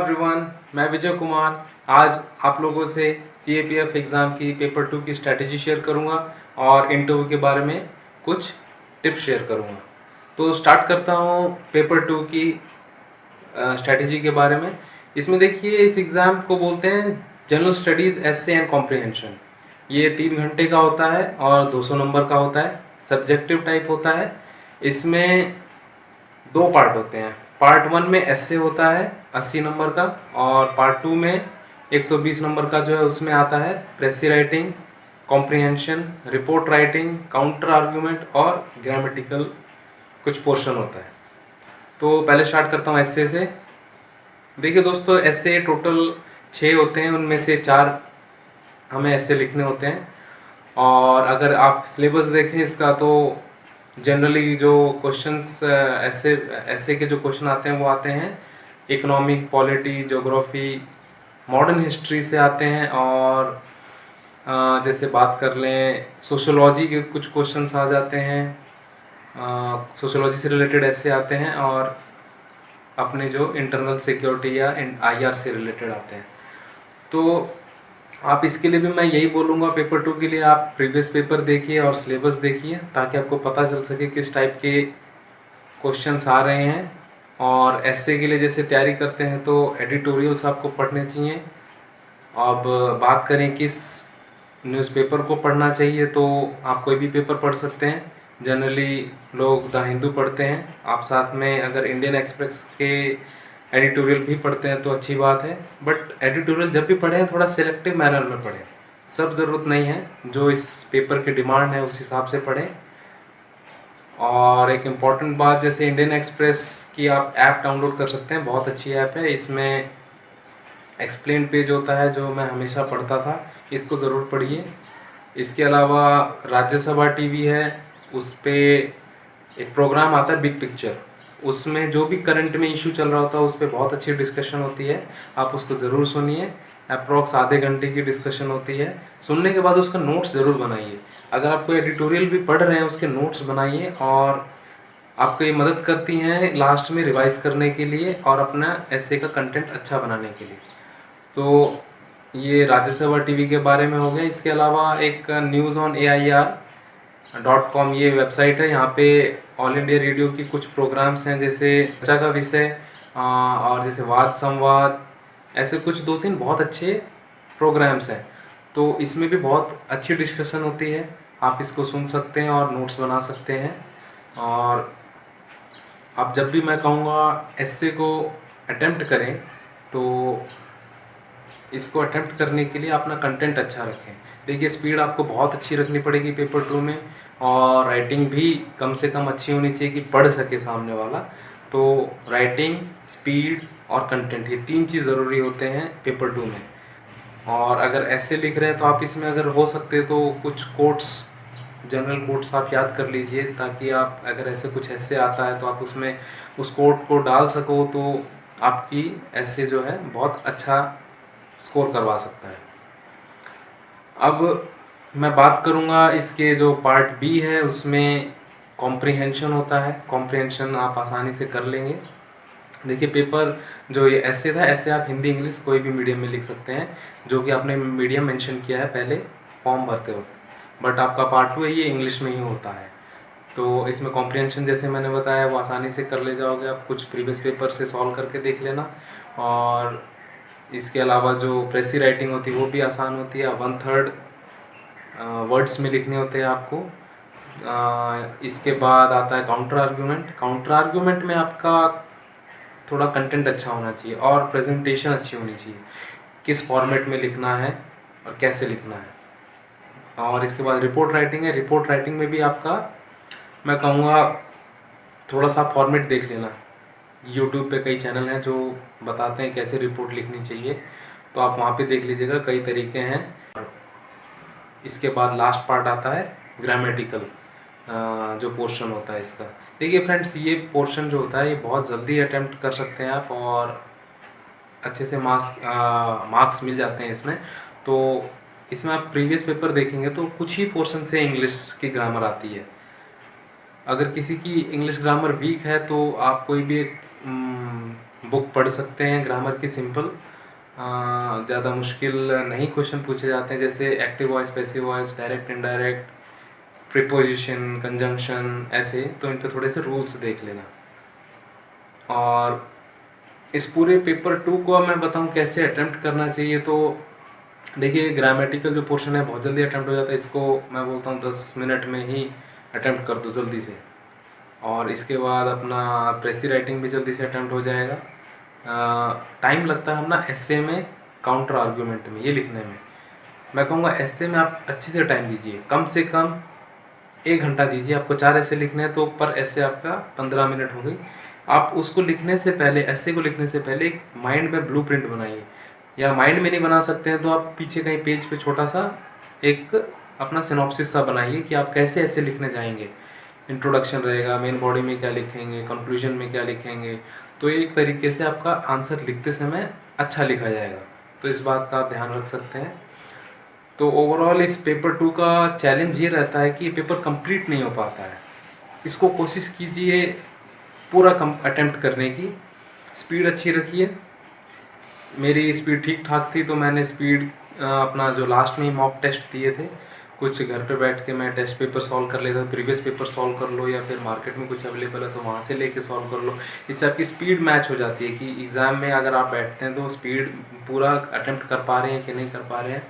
Everyone, मैं विजय कुमार आज आप लोगों से सीएपीएफ एग्ज़ाम की पेपर 2 की स्ट्रैटेजी शेयर करूंगा और इंटरव्यू के बारे में कुछ टिप्स शेयर करूंगा। तो स्टार्ट करता हूं पेपर 2 की स्ट्रैटेजी के बारे में। इसमें देखिए, इस एग्ज़ाम को बोलते हैं general studies essay and comprehension. ये 3 घंटे का होता है और 200 नंबर का होता है, सब्जेक्टिव टाइप होता है। इसमें 2 पार्ट होते हैं। पार्ट 1 में एसे होता है 80 नंबर का, और पार्ट 2 में 120 नंबर का जो है उसमें आता है प्रेसी writing, comprehension, report writing, counter argument और ग्रामेटिकल कुछ पोर्शन होता है। तो पहले स्टार्ट करता हूँ एसे से। देखिए दोस्तों, एसे टोटल 6 होते हैं, उनमें से 4 हमें ऐसे लिखने होते हैं। और अगर आप सिलेबस देखें इसका तो जनरली जो क्वेश्चंस ऐसे के जो क्वेश्चन आते हैं वो आते हैं economic, polity, geography, modern history से आते हैं। और जैसे बात कर लें सोशियोलॉजी के कुछ क्वेश्चंस आ जाते हैं, सोशियोलॉजी से रिलेटेड ऐसे आते हैं, और अपने जो इंटरनल सिक्योरिटी या आईआर से रिलेटेड आते हैं। तो आप इसके लिए भी मैं यही बोलूँगा, पेपर 2 के लिए आप प्रीवियस पेपर देखिए और सिलेबस देखिए ताकि आपको पता चल सके किस टाइप के क्वेश्चंस आ रहे हैं। और ऐसे के लिए जैसे तैयारी करते हैं तो एडिटोरियल्स आपको पढ़ने चाहिए। अब बात करें किस न्यूज़पेपर को पढ़ना चाहिए, तो आप कोई भी पेपर पढ़ सकते हैं। जनरली लोग द हिंदू पढ़ते हैं, आप साथ में अगर इंडियन एक्सप्रेस के एडिटोरियल भी पढ़ते हैं तो अच्छी बात है। बट एडिटोरियल जब भी पढ़ें थोड़ा सिलेक्टिव मैनर में पढ़ें, सब ज़रूरत नहीं है, जो इस पेपर की डिमांड है उस हिसाब से पढ़ें। और एक इम्पॉर्टेंट बात, जैसे इंडियन एक्सप्रेस की आप ऐप डाउनलोड कर सकते हैं, बहुत अच्छी ऐप है। इसमें एक्सप्लेन पेज होता है जो मैं हमेशा पढ़ता था, इसको ज़रूर पढ़िए। इसके अलावा राज्यसभा टीवी है, उस पर एक प्रोग्राम आता है बिग पिक्चर, उसमें जो भी करंट में इशू चल रहा होता है उस पर बहुत अच्छी डिस्कशन होती है, आप उसको ज़रूर सुनिए। अप्रॉक्स आधे घंटे की डिस्कशन होती है। सुनने के बाद उसका नोट्स ज़रूर बनाइए। अगर आप कोई एडिटोरियल भी पढ़ रहे हैं उसके नोट्स बनाइए, और आपको ये मदद करती हैं लास्ट में रिवाइज करने के लिए और अपना ऐसे का कंटेंट अच्छा बनाने के लिए। तो ये राज्यसभा टीवी के बारे में हो गया। इसके अलावा एक newsonair.com ये वेबसाइट है, यहाँ पे ऑल इंडिया रेडियो की कुछ प्रोग्राम्स हैं, जैसे चर्चा का विषय और जैसे वाद संवाद, ऐसे कुछ 2-3 बहुत अच्छे प्रोग्राम्स हैं। तो इसमें भी बहुत अच्छी डिस्कशन होती है, आप इसको सुन सकते हैं और नोट्स बना सकते हैं। और आप जब भी मैं कहूँगा एस्से को अटेम्प्ट करें तो इसको अटेम्प्ट करने के लिए अपना कंटेंट अच्छा रखें। देखिए, स्पीड आपको बहुत अच्छी रखनी पड़ेगी पेपर 2 में, और राइटिंग भी कम से कम अच्छी होनी चाहिए कि पढ़ सके सामने वाला। तो राइटिंग, स्पीड और कंटेंट, ये 3 चीज़ ज़रूरी होते हैं पेपर 2 में। और अगर ऐसे लिख रहे हैं तो आप इसमें अगर हो सकते तो कुछ कोट्स, जनरल कोट्स आप याद कर लीजिए, ताकि आप अगर ऐसे कुछ ऐसे आता है तो आप उसमें उस कोट को डाल सको, तो आपकी ऐसे जो है बहुत अच्छा स्कोर करवा सकता है। अब मैं बात करूंगा इसके जो पार्ट बी है, उसमें कॉम्प्रिहेंशन होता है। कॉम्प्रिहेंशन आप आसानी से कर लेंगे। देखिए, पेपर जो ये ऐसे था, ऐसे आप हिंदी इंग्लिश कोई भी मीडियम में लिख सकते हैं, जो कि आपने मीडियम मेंशन किया है पहले फॉर्म भरते वक्त। बट आपका पार्ट 2 है, ये इंग्लिश में ही होता है। तो इसमें कॉम्प्रिहेंशन जैसे मैंने बताया वो आसानी से कर ले जाओगे आप, कुछ प्रीवियस पेपर से सॉल्व करके देख लेना। और इसके अलावा जो प्रेसी राइटिंग होती है वो भी आसान होती है, 1/3 वर्ड्स में लिखने होते हैं आपको। इसके बाद आता है काउंटर आर्ग्यूमेंट। काउंटर आर्ग्यूमेंट में आपका थोड़ा कंटेंट अच्छा होना चाहिए और प्रेजेंटेशन अच्छी होनी चाहिए, किस फॉर्मेट में लिखना है और कैसे लिखना है। और इसके बाद रिपोर्ट राइटिंग है। रिपोर्ट राइटिंग में भी आपका मैं कहूँगा थोड़ा सा फॉर्मेट देख लेना। यूट्यूब पे कई चैनल हैं जो बताते हैं कैसे रिपोर्ट लिखनी चाहिए, तो आप वहाँ पे देख लीजिएगा, कई तरीके हैं। इसके बाद लास्ट पार्ट आता है ग्रामेटिकल, जो पोर्शन होता है इसका। देखिए फ्रेंड्स, ये पोर्शन जो होता है ये बहुत जल्दी अटेम्प्ट कर सकते हैं आप, और अच्छे से मार्क्स मिल जाते हैं इसमें। तो इसमें आप प्रीवियस पेपर देखेंगे तो कुछ ही पोर्शन से इंग्लिश की ग्रामर आती है। अगर किसी की इंग्लिश ग्रामर वीक है तो आप कोई भी एक बुक पढ़ सकते हैं ग्रामर की सिंपल, ज़्यादा मुश्किल नहीं क्वेश्चन पूछे जाते हैं, जैसे active voice, passive voice, direct indirect, preposition, conjunction, ऐसे। तो इन पे थोड़े से रूल्स देख लेना। और इस पूरे पेपर 2 को मैं बताऊं कैसे अटेम्प्ट करना चाहिए। तो देखिए, ग्रामेटिकल जो पोर्शन है बहुत जल्दी अटेम्प्ट हो जाता है, इसको मैं बोलता हूँ 10 मिनट में ही अटेम्प्ट कर दो जल्दी से। और इसके बाद अपना प्रेसी राइटिंग भी जल्दी से अटेम्प्ट हो जाएगा। टाइम लगता है अपना एस्से में, काउंटर आर्ग्यूमेंट में, ये लिखने में। मैं कहूँगा एस्से में आप अच्छे से टाइम दीजिए, कम से कम 1 घंटा दीजिए। आपको 4 ऐसे लिखने हैं तो पर ऐसे आपका 15 मिनट हो गई। आप उसको लिखने से पहले, ऐसे को लिखने से पहले एक माइंड में ब्लूप्रिंट बनाइए, या माइंड में नहीं बना सकते हैं तो आप पीछे कहीं पेज पे छोटा सा एक अपना सिनॉप्सिस सा बनाइए कि आप कैसे ऐसे लिखने जाएंगे। इंट्रोडक्शन रहेगा, मेन बॉडी में क्या लिखेंगे, कंक्लूजन में क्या लिखेंगे। तो एक तरीके से आपका आंसर लिखते समय अच्छा लिखा जाएगा। तो इस बात का आप ध्यान रख सकते हैं। तो ओवरऑल इस पेपर 2 का चैलेंज ये रहता है कि पेपर कंप्लीट नहीं हो पाता है। इसको कोशिश कीजिए पूरा अटेम्प्ट करने की, स्पीड अच्छी रखिए। मेरी स्पीड ठीक ठाक थी, तो मैंने स्पीड अपना जो लास्ट में मॉक टेस्ट दिए थे, कुछ घर पे बैठ के मैं टेस्ट पेपर सॉल्व कर लेता हूँ, प्रीवियस पेपर सॉल्व कर लो, या फिर मार्केट में कुछ अवेलेबल है तो वहाँ से लेके सॉल्व कर लो। इससे आपकी स्पीड मैच हो जाती है कि एग्ज़ाम में अगर आप बैठते हैं तो स्पीड पूरा अटेम्प्ट कर पा रहे हैं कि नहीं कर पा रहे हैं।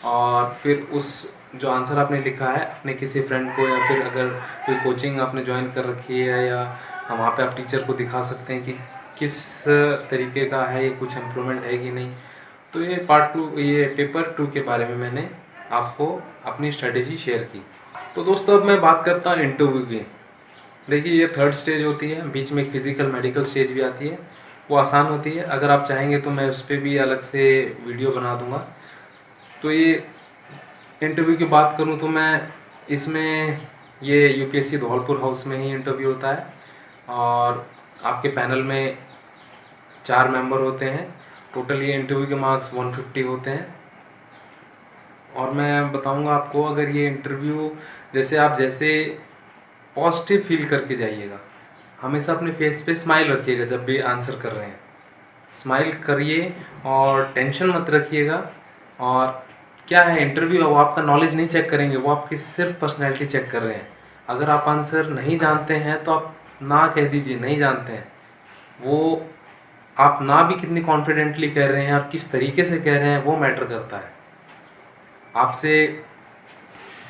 और फिर उस जो आंसर आपने लिखा है अपने किसी फ्रेंड को, या फिर अगर कोई कोचिंग आपने ज्वाइन कर रखी है, या वहाँ पे आप टीचर को दिखा सकते हैं कि किस तरीके का है, ये कुछ इम्प्रूवमेंट है कि नहीं। तो ये ये पेपर 2 के बारे में मैंने आपको अपनी स्ट्रेटेजी शेयर की। तो दोस्तों अब मैं बात करता हूँ इंटरव्यू की। देखिए, ये 3rd स्टेज होती है, बीच में एक फिजिकल मेडिकल स्टेज भी आती है, वो आसान होती है। अगर आप चाहेंगे तो मैं उस पर भी अलग से वीडियो बना दूंगा। तो ये इंटरव्यू की बात करूं तो मैं इसमें, ये यूपीएससी धौलपुर हाउस में ही इंटरव्यू होता है, और आपके पैनल में 4 मेंबर होते हैं। टोटल ये इंटरव्यू के मार्क्स 150 होते हैं। और मैं बताऊंगा आपको, अगर ये इंटरव्यू जैसे पॉजिटिव फील करके जाइएगा, हमेशा अपने फेस पे स्माइल रखिएगा जब भी आंसर कर रहे हैं, स्माइल करिए और टेंशन मत रखिएगा। और क्या है, इंटरव्यू है, वो आपका नॉलेज नहीं चेक करेंगे, वो आपकी सिर्फ पर्सनैलिटी चेक कर रहे हैं। अगर आप आंसर नहीं जानते हैं तो आप ना कह दीजिए नहीं जानते हैं। वो आप ना भी कितनी कॉन्फिडेंटली कह रहे हैं और किस तरीके से कह रहे हैं वो मैटर करता है। आपसे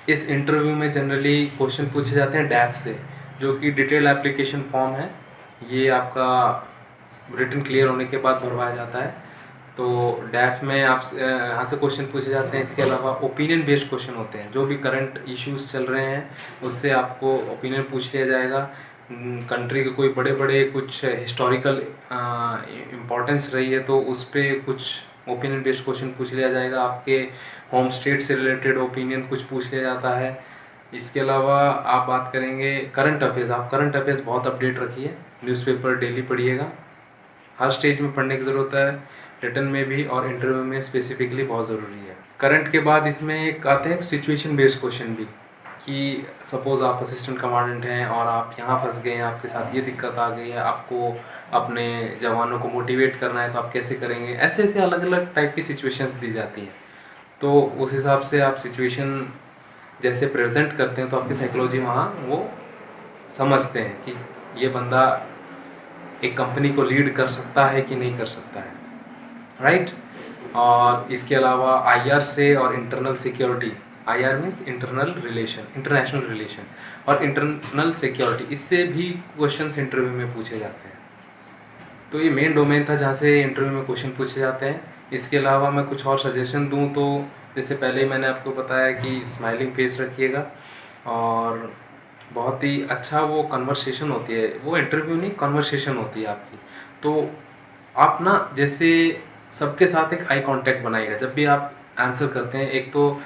इस इंटरव्यू में जनरली क्वेश्चन पूछे जाते हैं डैफ से, जो कि डिटेल एप्लीकेशन फॉर्म है। ये आपका रिटन क्लियर होने के बाद भरवाया जाता है। तो डैफ में आप यहाँ से क्वेश्चन पूछे जाते हैं। इसके अलावा ओपिनियन बेस्ड क्वेश्चन होते हैं, जो भी करंट इश्यूज चल रहे हैं उससे आपको ओपिनियन पूछ लिया जाएगा। कंट्री के कोई बड़े बड़े कुछ हिस्टोरिकल इम्पोर्टेंस रही है तो उस पर कुछ ओपिनियन बेस्ड क्वेश्चन पूछ लिया जाएगा। आपके होम स्टेट से रिलेटेड ओपिनियन कुछ पूछ लिया जाता है। इसके अलावा आप बात करेंगे करंट अफेयर्स। आप करंट अफेयर्स बहुत अपडेट रखिए, न्यूज़पेपर डेली पढ़िएगा, हर स्टेज में पढ़ने की ज़रूरत है, रिटन में भी और इंटरव्यू में स्पेसिफिकली बहुत ज़रूरी है। करंट के बाद इसमें एक आते हैं सिचुएशन बेस्ड क्वेश्चन भी, कि सपोज़ आप असिस्टेंट कमांडेंट हैं और आप यहाँ फंस गए हैं, आपके साथ ये दिक्कत आ गई है, आपको अपने जवानों को मोटिवेट करना है तो आप कैसे करेंगे। ऐसे ऐसे अलग अलग टाइप की सिचुएशंस दी जाती हैं। तो उस हिसाब से आप सिचुएशन जैसे प्रेजेंट करते हैं तो आपकी साइकोलॉजी वहाँ वो समझते हैं कि ये बंदा एक कंपनी को लीड कर सकता है कि नहीं कर सकता है, राइट। और इसके अलावा आईआर से और internal security, IR means internal relation, international relation, और इंटरनल सिक्योरिटी, इससे भी क्वेश्चंस इंटरव्यू में पूछे जाते हैं। तो ये मेन डोमेन था जहाँ से इंटरव्यू में क्वेश्चन पूछे जाते हैं। इसके अलावा मैं कुछ और सजेशन दूँ तो जैसे पहले ही मैंने आपको बताया कि स्माइलिंग फेस रखिएगा, और बहुत ही अच्छा वो कन्वर्सेशन होती है, वो इंटरव्यू नहीं कन्वर्सेशन होती है आपकी। तो आप ना जैसे सबके साथ एक आई कांटेक्ट बनाइएगा जब भी आप आंसर करते हैं। एक तो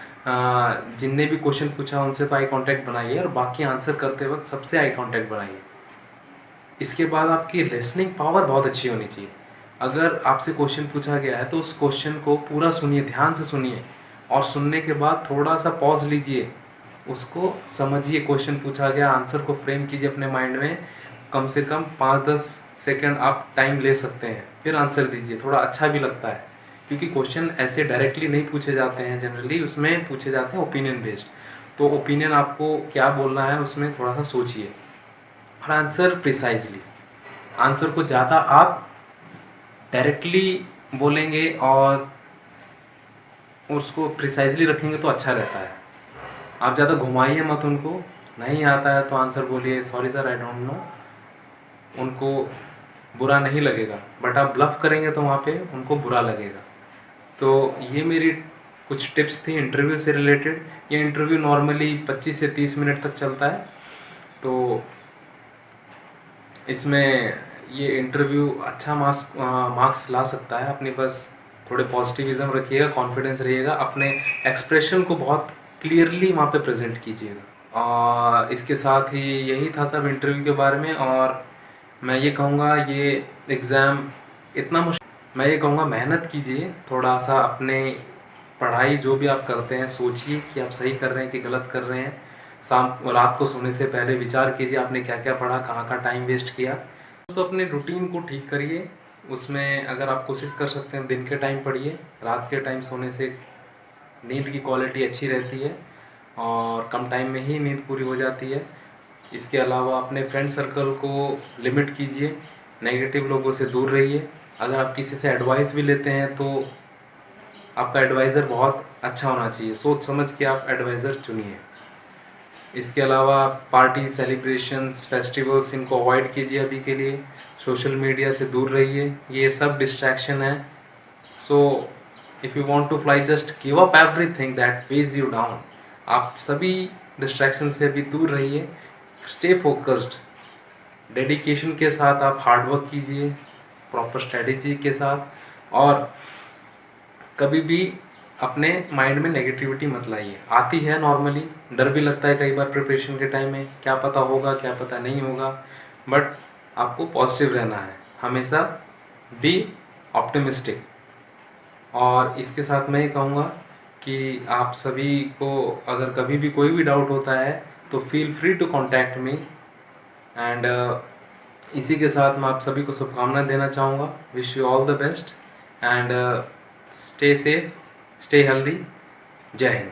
जिनने भी क्वेश्चन पूछा उनसे तो आई कांटेक्ट बनाइए, और बाकी आंसर करते वक्त सबसे आई कांटेक्ट बनाइए। इसके बाद आपकी लिसनिंग पावर बहुत अच्छी होनी चाहिए। अगर आपसे क्वेश्चन पूछा गया है तो उस क्वेश्चन को पूरा सुनिए, ध्यान से सुनिए, और सुनने के बाद थोड़ा सा पॉज लीजिए, उसको समझिए। क्वेश्चन पूछा गया, आंसर को फ्रेम कीजिए अपने माइंड में, कम से कम 5-10 सेकंड आप टाइम ले सकते हैं, फिर आंसर दीजिए, थोड़ा अच्छा भी लगता है, क्योंकि क्वेश्चन ऐसे डायरेक्टली नहीं पूछे जाते हैं, जनरली उसमें पूछे जाते हैं ओपिनियन बेस्ड। तो ओपिनियन आपको क्या बोलना है उसमें थोड़ा सा सोचिए और आंसर प्रिसाइजली। आंसर को ज़्यादा आप डायरेक्टली बोलेंगे और उसको प्रिसाइजली रखेंगे तो अच्छा रहता है। आप ज़्यादा घुमाइए मत उनको, नहीं आता है तो आंसर बोलिए sorry sir I don't know, उनको बुरा नहीं लगेगा। बट आप ब्लफ करेंगे तो वहाँ पे उनको बुरा लगेगा। तो ये मेरी कुछ टिप्स थी इंटरव्यू से रिलेटेड। ये इंटरव्यू नॉर्मली 25 से 30 मिनट तक चलता है। तो इसमें ये इंटरव्यू अच्छा मार्क्स ला सकता है। अपनी बस थोड़े पॉजिटिविज्म रखिएगा, कॉन्फिडेंस रहिएगा, अपने एक्सप्रेशन को बहुत क्लियरली वहाँ पे प्रेजेंट कीजिएगा। और इसके साथ ही यही था सब इंटरव्यू के बारे में। और मैं ये कहूँगा ये एग्ज़ाम इतना मुश्किल, मैं ये कहूँगा मेहनत कीजिए थोड़ा सा, अपने पढ़ाई जो भी आप करते हैं सोचिए कि आप सही कर रहे हैं कि गलत कर रहे हैं। रात को सोने से पहले विचार कीजिए आपने क्या क्या पढ़ा, कहाँ का टाइम वेस्ट किया। तो अपने रूटीन को ठीक करिए। उसमें अगर आप कोशिश कर सकते हैं दिन के टाइम पढ़िए, रात के टाइम सोने से नींद की क्वालिटी अच्छी रहती है और कम टाइम में ही नींद पूरी हो जाती है। इसके अलावा अपने फ्रेंड सर्कल को लिमिट कीजिए, नेगेटिव लोगों से दूर रहिए। अगर आप किसी से एडवाइस भी लेते हैं तो आपका एडवाइज़र बहुत अच्छा होना चाहिए, सोच समझ के आप एडवाइज़र चुनिए। इसके अलावा पार्टी, सेलिब्रेशंस, फेस्टिवल्स इनको अवॉइड कीजिए अभी के लिए। सोशल मीडिया से दूर रहिए, ये सब डिस्ट्रैक्शन है। So if you want to fly just give up everything that weighs you down. आप सभी डिस्ट्रैक्शन से अभी दूर रहिए, स्टे फोकस्ड, डेडिकेशन के साथ आप हार्डवर्क कीजिए, प्रॉपर स्ट्रेटेजी के साथ। और कभी भी अपने माइंड में नेगेटिविटी मत लाइए। आती है नॉर्मली, डर भी लगता है कई बार प्रिपरेशन के टाइम में, क्या पता होगा क्या पता नहीं होगा। बट आपको पॉजिटिव रहना है, हमेशा बी ऑप्टिमिस्टिक। और इसके साथ मैं ये कहूँगा कि आप सभी को अगर कभी भी कोई भी डाउट होता है तो feel free to contact me. And इसी के साथ मैं आप सभी को शुभकामनाएं देना चाहूँगा। Wish you all the best and stay safe, stay healthy. जय हिंद।